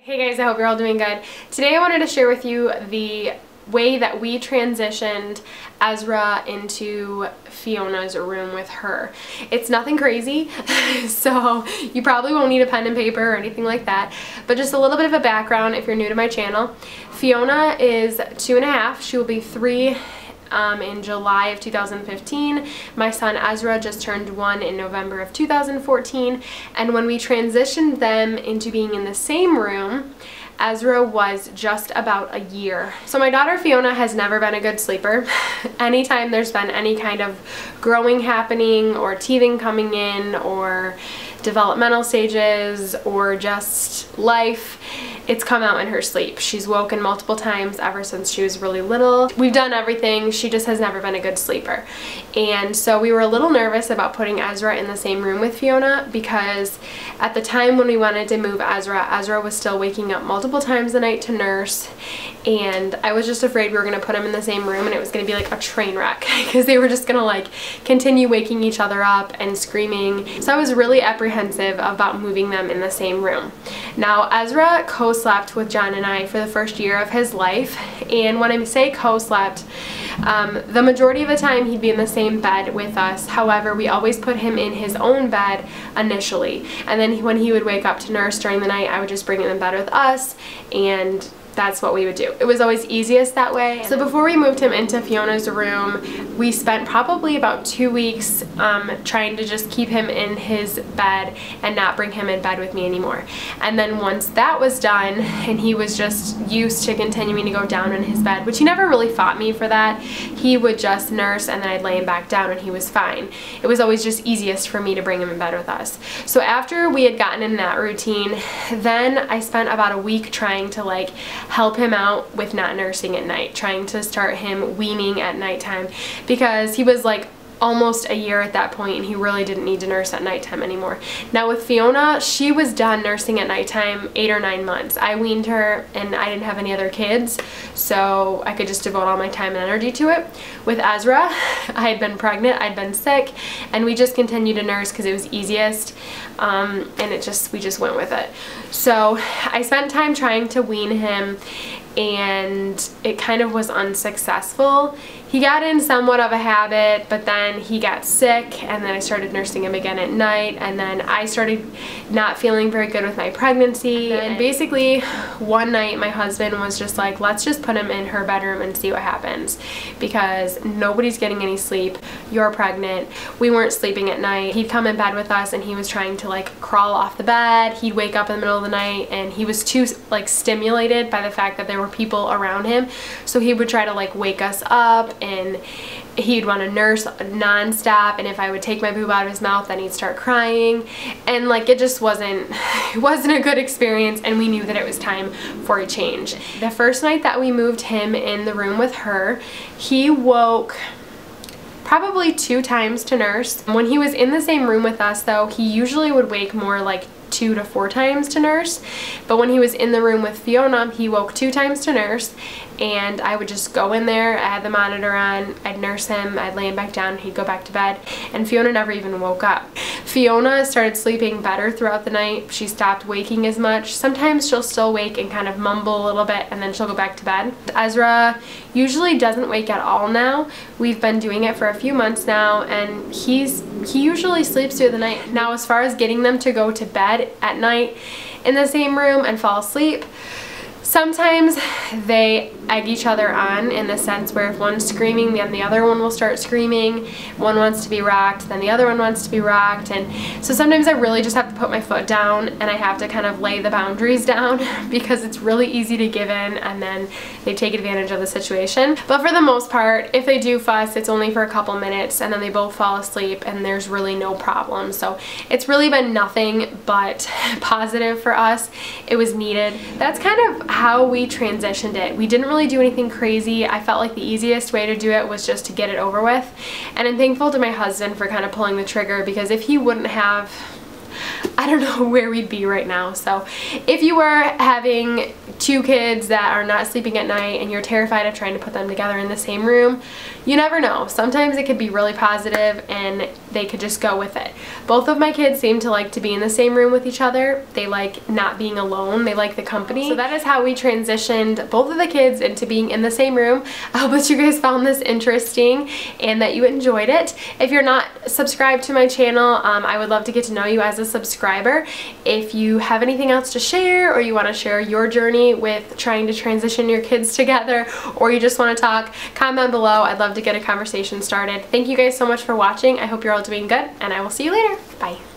Hey guys, I hope you're all doing good. Today I wanted to share with you the way that we transitioned Ezra into Fiona's room with her. It's nothing crazy, so you probably won't need a pen and paper or anything like that, but just a little bit of a background if you're new to my channel. Fiona is 2.5. She will be 3 in July of 2015. My son Ezra just turned 1 in November of 2014, and when we transitioned them into being in the same room, Ezra was just about a year. So my daughter Fiona has never been a good sleeper. Anytime there's been any kind of growing happening or teething coming in or developmental stages or just life, it's come out in her sleep. She's woken multiple times ever since she was really little. We've done everything. She just has never been a good sleeper. And so we were a little nervous about putting Ezra in the same room with Fiona because at the time when we wanted to move Ezra was still waking up multiple times a night to nurse, and I was just afraid we were going to put him in the same room and it was going to be like a train wreck because they were just going to like continue waking each other up and screaming. So I was really apprehensive about moving them in the same room. Now Ezra co-slept with John and I for the first year of his life, and when I say co-slept, the majority of the time he'd be in the same bed with us. However, we always put him in his own bed initially, and then when he would wake up to nurse during the night, I would just bring him in bed with us, and that's what we would do. It was always easiest that way. So before we moved him into Fiona's room, we spent probably about 2 weeks trying to just keep him in his bed and not bring him in bed with me anymore. And then once that was done and he was just used to continuing to go down in his bed, which he never really fought me for that, he would just nurse and then I'd lay him back down and he was fine. It was always just easiest for me to bring him in bed with us. So after we had gotten in that routine, then I spent about a week trying to like help him out with not nursing at night, trying to start him weaning at nighttime because he was like almost a year at that point and he really didn't need to nurse at nighttime anymore. Now with Fiona, she was done nursing at nighttime 8 or 9 months. I weaned her and I didn't have any other kids, so I could just devote all my time and energy to it. With Ezra, I had been pregnant, I'd been sick, and we just continued to nurse because it was easiest, and we just went with it. So I spent time trying to wean him and it kind of was unsuccessful. He got in somewhat of a habit, but then he got sick and then I started nursing him again at night, and then I started not feeling very good with my pregnancy. And basically one night my husband was just like, let's just put him in her bedroom and see what happens because nobody's getting any sleep. You're pregnant. We weren't sleeping at night. He'd come in bed with us and he was trying to like crawl off the bed. He'd wake up in the middle of the night and he was too like stimulated by the fact that there were people around him, so he would try to like wake us up and he'd want to nurse non-stop, and if I would take my boob out of his mouth then he'd start crying, and like it just wasn't a good experience, and we knew that it was time for a change. The first night that we moved him in the room with her, he woke probably 2 times to nurse. When he was in the same room with us though, he usually would wake more like 2 to 4 times to nurse, but when he was in the room with Fiona, he woke 2 times to nurse, and I would just go in there, I had the monitor on, I'd nurse him, I'd lay him back down, he'd go back to bed, and Fiona never even woke up. Fiona started sleeping better throughout the night. She stopped waking as much. Sometimes she'll still wake and kind of mumble a little bit and then she'll go back to bed. Ezra usually doesn't wake at all now. We've been doing it for a few months now, and he usually sleeps through the night. Now as far as getting them to go to bed at night in the same room and fall asleep, sometimes they egg each other on in the sense where if one's screaming, then the other one will start screaming. One wants to be rocked, then the other one wants to be rocked, and so sometimes I really just have to put my foot down and I have to kind of lay the boundaries down because it's really easy to give in and then they take advantage of the situation. But for the most part, if they do fuss, it's only for a couple minutes and then they both fall asleep and there's really no problem. So it's really been nothing but positive for us. It was needed. That's kind of how we transitioned it. We didn't really do anything crazy. I felt like the easiest way to do it was just to get it over with, and I'm thankful to my husband for kind of pulling the trigger, because if he wouldn't have I don't know where we'd be right now. So if you were having 2 kids that are not sleeping at night and you're terrified of trying to put them together in the same room, you never know. Sometimes it could be really positive and they could just go with it. Both of my kids seem to like to be in the same room with each other. They like not being alone. They like the company. So that is how we transitioned both of the kids into being in the same room. I hope that you guys found this interesting and that you enjoyed it. If you're not subscribed to my channel, I would love to get to know you as a subscriber. If you have anything else to share, or you want to share your journey with trying to transition your kids together, or you just want to talk, comment below. I'd love to get a conversation started. Thank you guys so much for watching. I hope you're all doing good, and I will see you later. Bye.